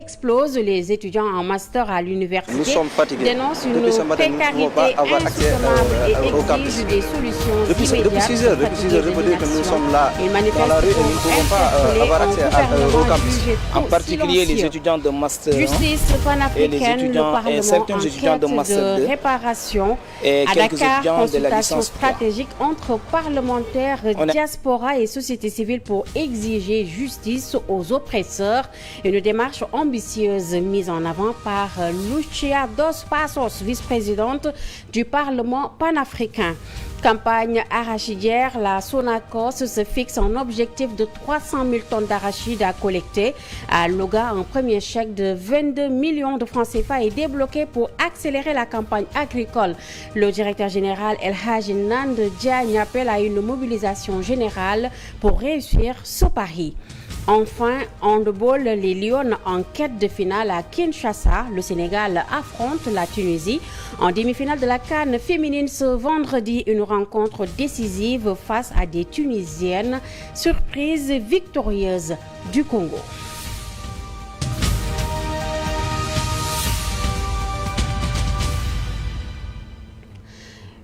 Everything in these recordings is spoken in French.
explose. Les étudiants en master à l'université dénoncent une précarité insoutenable et exigent des solutions immédiates. Depuis 6 heures, je peux dire que nous sommes là dans la rue et nous ne pouvons pas avoir accès au campus. En particulier les étudiants de master 1 Justice panafricaine, le Parlement certains étudiants de master 2 réparation et à quelques Dakar, étudiants de la consultation licence 3. stratégique entre parlementaires, diaspora et société civile pour exiger justice aux oppresseurs. Une démarche ambitieuse mise en avant par Lucia Dos Passos, vice-présidente du Parlement panafricain. Campagne arachidière, la Sonacos se fixe un objectif de 300 000 tonnes d'arachides à collecter. À Louga, un premier chèque de 22 millions de francs CFA est débloqué pour accélérer la campagne agricole. Le directeur général El Hadji Nand Diagne appelle à une mobilisation générale pour réussir ce pari. Enfin, handball, les Lions en quête de finale à Kinshasa. Le Sénégal affronte la Tunisie en demi-finale de la CAN féminine ce vendredi. Une rencontre décisive face à des Tunisiennes, surprise victorieuse du Congo.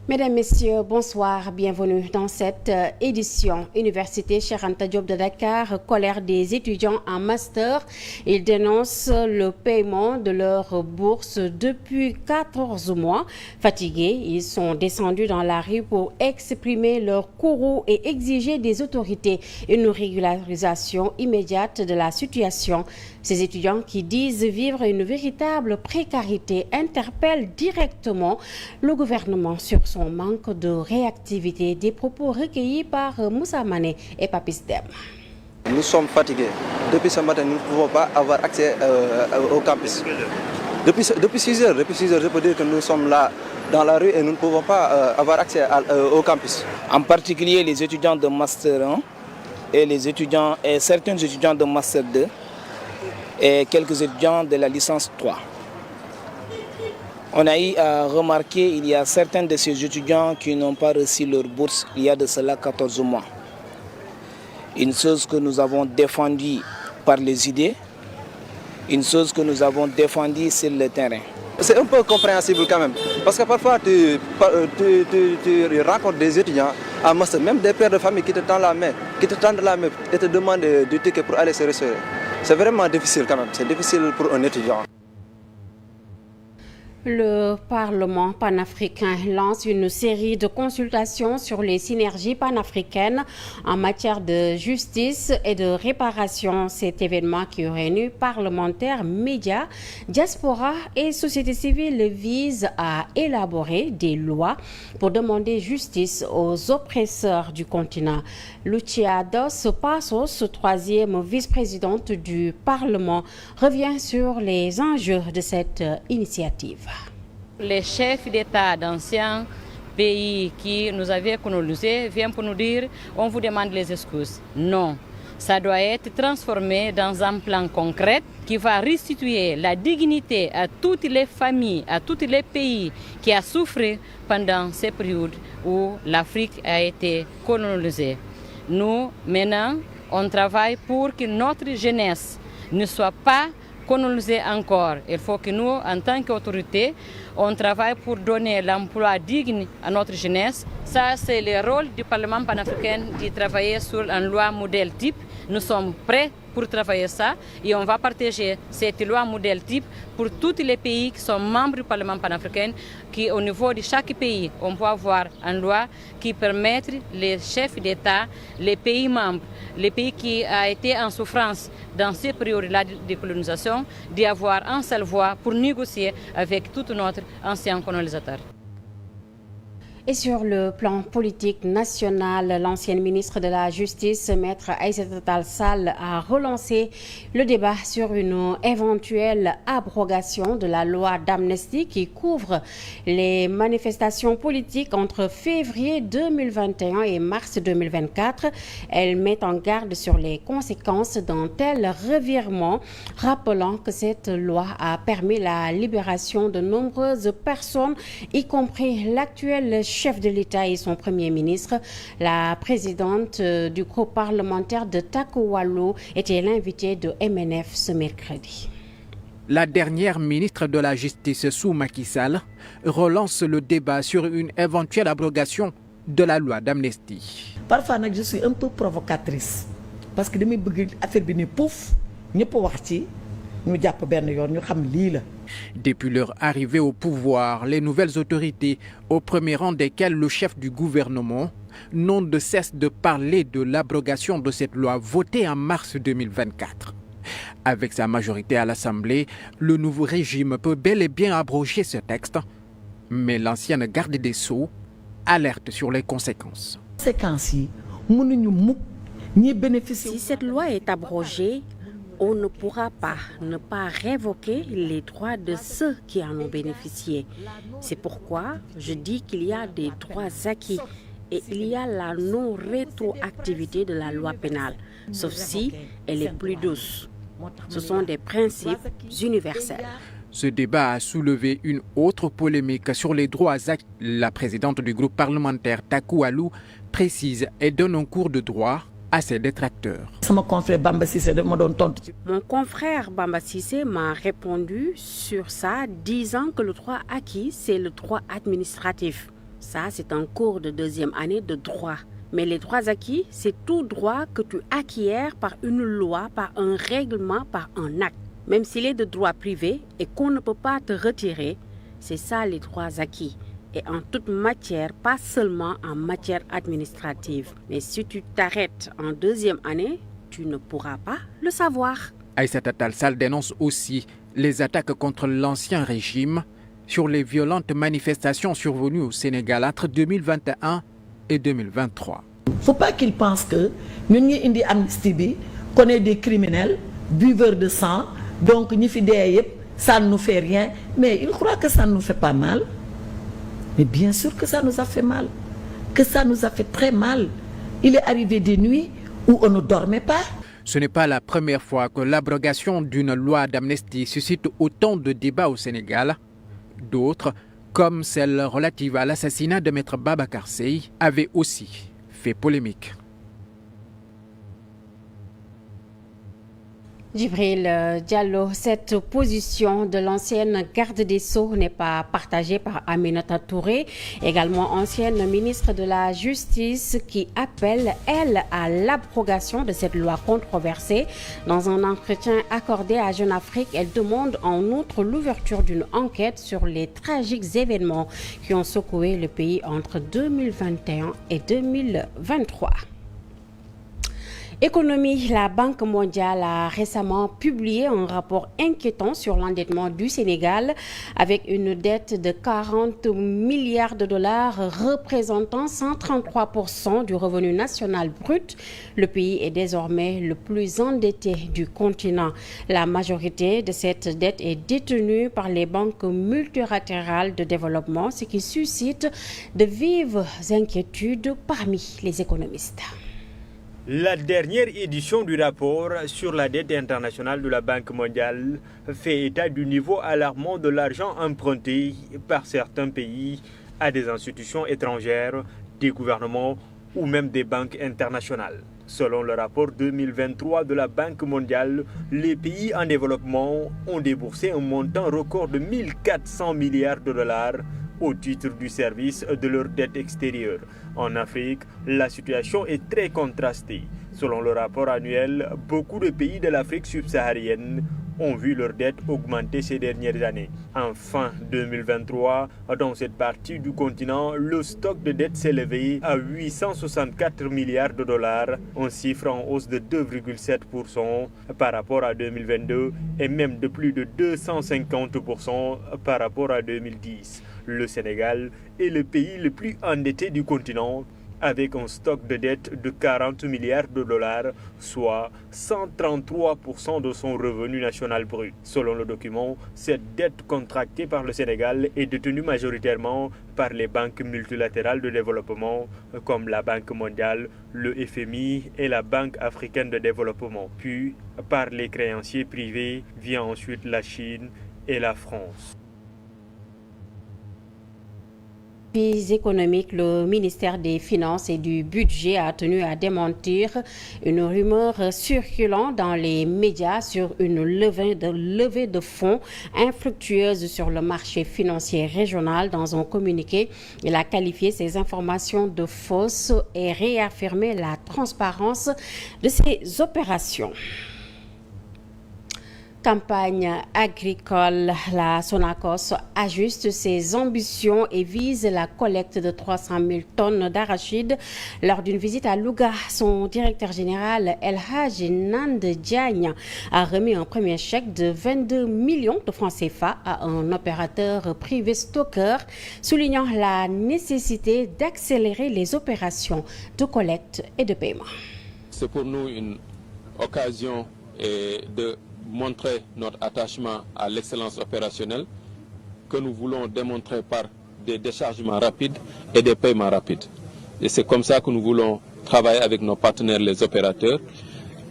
Mesdames, Messieurs, bonsoir, bienvenue dans cette édition. Université Cheikh Anta Diop de Dakar, colère des étudiants en master. Ils dénoncent le paiement de leur bourse depuis 14 mois. Fatigués, ils sont descendus dans la rue pour exprimer leur courroux et exiger des autorités une régularisation immédiate de la situation. Ces étudiants qui disent vivre une véritable précarité interpellent directement le gouvernement sur son manque de réactivité. Des propos recueillis par Moussa Mané et Papis Dem. Nous sommes fatigués. Depuis ce matin, nous ne pouvons pas avoir accès au campus. Depuis 6 heures, je peux dire que nous sommes là dans la rue et nous ne pouvons pas avoir accès au campus. En particulier les étudiants de Master 1 et certains étudiants de Master 2 et quelques étudiants de la licence 3. On a eu à remarquer qu'il y a certains de ces étudiants qui n'ont pas reçu leur bourse il y a de cela 14 mois. Une chose que nous avons défendue par les idées, une chose que nous avons défendue sur le terrain. C'est un peu compréhensible quand même, parce que parfois tu rencontres des étudiants à master, même des pères de famille qui te tendent la main et te demandent du ticket pour aller se restaurer. C'est vraiment difficile quand même, c'est difficile pour un étudiant. Le Parlement panafricain lance une série de consultations sur les synergies panafricaines en matière de justice et de réparation. Cet événement qui réunit parlementaires, médias, diaspora et société civile vise à élaborer des lois pour demander justice aux oppresseurs du continent. Lucia Dos Passos, troisième vice-présidente du Parlement, revient sur les enjeux de cette initiative. Les chefs d'État d'anciens pays qui nous avaient colonisés viennent pour nous dire on vous demande les excuses. Non, ça doit être transformé dans un plan concret qui va restituer la dignité à toutes les familles, à tous les pays qui ont souffert pendant ces périodes où l'Afrique a été colonisée. Nous, maintenant, on travaille pour que notre jeunesse ne soit pas colonisée encore. Il faut que nous, en tant qu'autorité, on travaille pour donner l'emploi digne à notre jeunesse. Ça, c'est le rôle du Parlement panafricain de travailler sur une loi modèle type. Nous sommes prêts pour travailler ça et on va partager cette loi modèle type pour tous les pays qui sont membres du Parlement panafricain, qui au niveau de chaque pays, on peut avoir une loi qui permette les chefs d'État, les pays membres, les pays qui ont été en souffrance dans ces périodes-là de colonisation, d'avoir une seule voix pour négocier avec tout notre ancien colonisateur. Et sur le plan politique national, l'ancienne ministre de la Justice, Maître Aïssata Tall Sall, a relancé le débat sur une éventuelle abrogation de la loi d'amnistie qui couvre les manifestations politiques entre février 2021 et mars 2024. Elle met en garde sur les conséquences d'un tel revirement, rappelant que cette loi a permis la libération de nombreuses personnes, y compris l'actuel chef de l'État et son premier ministre. La présidente du groupe parlementaire de Takowalo était l'invitée de MNF ce mercredi. La dernière ministre de la Justice, sous Macky Sall, relance le débat sur une éventuelle abrogation de la loi d'amnistie. Parfois, je suis un peu provocatrice parce que je veux affaire bi pouf, ñepp wax ci, ñu japp ben yoon ñu xam li la. Depuis leur arrivée au pouvoir, les nouvelles autorités, au premier rang desquelles le chef du gouvernement, n'ont de cesse de parler de l'abrogation de cette loi votée en mars 2024. Avec sa majorité à l'Assemblée, le nouveau régime peut bel et bien abroger ce texte, mais l'ancienne garde des Sceaux alerte sur les conséquences. Si cette loi est abrogée, on ne pourra pas ne pas révoquer les droits de ceux qui en ont bénéficié. C'est pourquoi je dis qu'il y a des droits acquis et il y a la non-rétroactivité de la loi pénale, sauf si elle est plus douce. Ce sont des principes universels. Ce débat a soulevé une autre polémique sur les droits acquis. La présidente du groupe parlementaire Takou Alou précise et donne un cours de droit à ses détracteurs. Mon confrère Bamba Cissé m'a répondu sur ça, disant que le droit acquis, c'est le droit administratif. Ça, c'est un cours de deuxième année de droit. Mais les droits acquis, c'est tout droit que tu acquiers par une loi, par un règlement, par un acte. Même s'il est de droit privé et qu'on ne peut pas te retirer, c'est ça les droits acquis. Et en toute matière, pas seulement en matière administrative. Mais si tu t'arrêtes en deuxième année, tu ne pourras pas le savoir. Aïssata Tall Sall dénonce aussi les attaques contre l'ancien régime sur les violentes manifestations survenues au Sénégal entre 2021 et 2023. Il ne faut pas qu'ils pensent que nous avons une amnistie, qu'on est des criminels, buveurs de sang, donc ça ne nous fait rien. Mais ils croient que ça ne nous fait pas mal. Mais bien sûr que ça nous a fait mal, que ça nous a fait très mal. Il est arrivé des nuits où on ne dormait pas. Ce n'est pas la première fois que l'abrogation d'une loi d'amnistie suscite autant de débats au Sénégal. D'autres, comme celle relative à l'assassinat de Maître Babacar Seye, avaient aussi fait polémique. Djibril Diallo, cette position de l'ancienne garde des Sceaux n'est pas partagée par Aminata Touré, également ancienne ministre de la Justice, qui appelle, elle, à l'abrogation de cette loi controversée. Dans un entretien accordé à Jeune Afrique, elle demande en outre l'ouverture d'une enquête sur les tragiques événements qui ont secoué le pays entre 2021 et 2023. Économie, la Banque mondiale a récemment publié un rapport inquiétant sur l'endettement du Sénégal avec une dette de 40 milliards de dollars représentant 133% du revenu national brut. Le pays est désormais le plus endetté du continent. La majorité de cette dette est détenue par les banques multilatérales de développement, ce qui suscite de vives inquiétudes parmi les économistes. La dernière édition du rapport sur la dette internationale de la Banque mondiale fait état du niveau alarmant de l'argent emprunté par certains pays à des institutions étrangères, des gouvernements ou même des banques internationales. Selon le rapport 2023 de la Banque mondiale, les pays en développement ont déboursé un montant record de 1400 milliards de dollars au titre du service de leur dette extérieure. En Afrique, la situation est très contrastée. Selon le rapport annuel, beaucoup de pays de l'Afrique subsaharienne ont vu leur dette augmenter ces dernières années. En fin 2023, dans cette partie du continent, le stock de dette s'est élevé à 864 milliards de dollars, un chiffre en hausse de 2,7% par rapport à 2022 et même de plus de 250% par rapport à 2010. Le Sénégal est le pays le plus endetté du continent, avec un stock de dette de 40 milliards de dollars, soit 133% de son revenu national brut. Selon le document, cette dette contractée par le Sénégal est détenue majoritairement par les banques multilatérales de développement, comme la Banque mondiale, le FMI et la Banque africaine de développement. Puis, par les créanciers privés, vient ensuite la Chine et la France. appui économique, le ministère des Finances et du Budget a tenu à démentir une rumeur circulant dans les médias sur une levée de fonds infructueuse sur le marché financier régional. Dans un communiqué, il a qualifié ces informations de fausses et réaffirmé la transparence de ces opérations. Campagne agricole, la Sonacos ajuste ses ambitions et vise la collecte de 300 000 tonnes d'arachides. Lors d'une visite à Louga, son directeur général El Hadji Nand Diagne a remis un premier chèque de 22 millions de francs CFA à un opérateur privé stockeur, soulignant la nécessité d'accélérer les opérations de collecte et de paiement. C'est pour nous une occasion de montrer notre attachement à l'excellence opérationnelle que nous voulons démontrer par des déchargements rapides et des paiements rapides. Et c'est comme ça que nous voulons travailler avec nos partenaires, les opérateurs,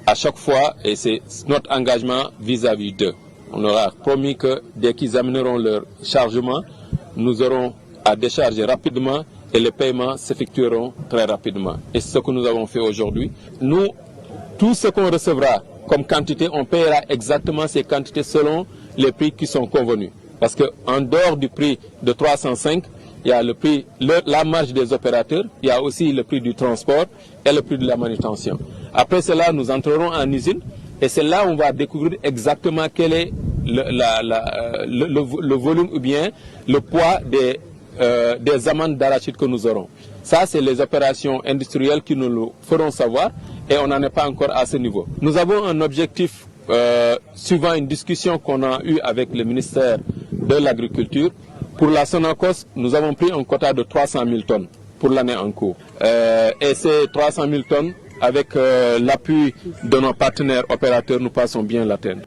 à chaque fois, et c'est notre engagement vis-à-vis d'eux. On leur a promis que dès qu'ils amèneront leur chargement, nous aurons à décharger rapidement et les paiements s'effectueront très rapidement. Et c'est ce que nous avons fait aujourd'hui. Nous, tout ce qu'on recevra comme quantité, on paiera exactement ces quantités selon les prix qui sont convenus. Parce qu'en dehors du prix de 305, il y a le prix, la marge des opérateurs, il y a aussi le prix du transport et le prix de la manutention. Après cela, nous entrerons en usine et c'est là où on va découvrir exactement quel est le volume ou bien le poids des amendes d'arachide que nous aurons. Ça, c'est les opérations industrielles qui nous le feront savoir et on n'en est pas encore à ce niveau. Nous avons un objectif, suivant une discussion qu'on a eue avec le ministère de l'Agriculture. Pour la Sonacos, nous avons pris un quota de 300 000 tonnes pour l'année en cours. Et ces 300 000 tonnes, avec l'appui de nos partenaires opérateurs, nous passons bien l'atteindre.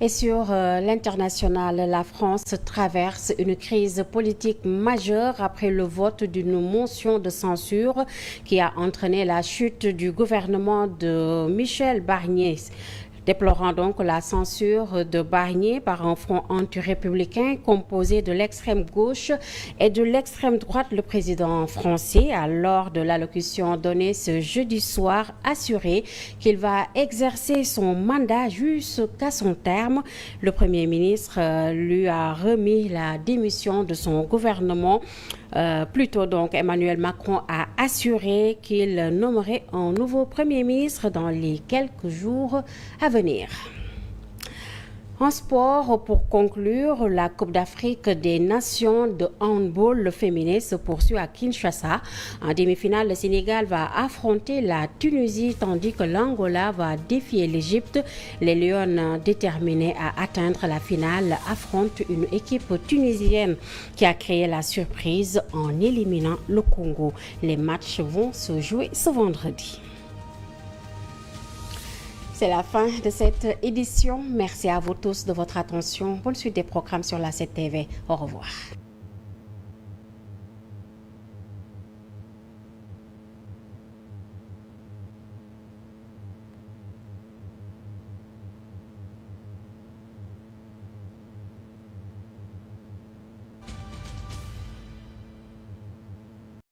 Et sur l'international, la France traverse une crise politique majeure après le vote d'une motion de censure qui a entraîné la chute du gouvernement de Michel Barnier. Déplorant donc la censure de Barnier par un front anti-républicain composé de l'extrême gauche et de l'extrême droite, le président français, lors de l'allocution donnée ce jeudi soir, assuré qu'il va exercer son mandat jusqu'à son terme. Le Premier ministre lui a remis la démission de son gouvernement. Plutôt donc, Emmanuel Macron a assuré qu'il nommerait un nouveau Premier ministre dans les quelques jours à venir. En sport, pour conclure, la Coupe d'Afrique des Nations de handball féminin se poursuit à Kinshasa. En demi-finale, le Sénégal va affronter la Tunisie tandis que l'Angola va défier l'Égypte. Les Lions, déterminés à atteindre la finale, affrontent une équipe tunisienne qui a créé la surprise en éliminant le Congo. Les matchs vont se jouer ce vendredi. C'est la fin de cette édition. Merci à vous tous de votre attention. Bonne suite des programmes sur la 7TV. Au revoir.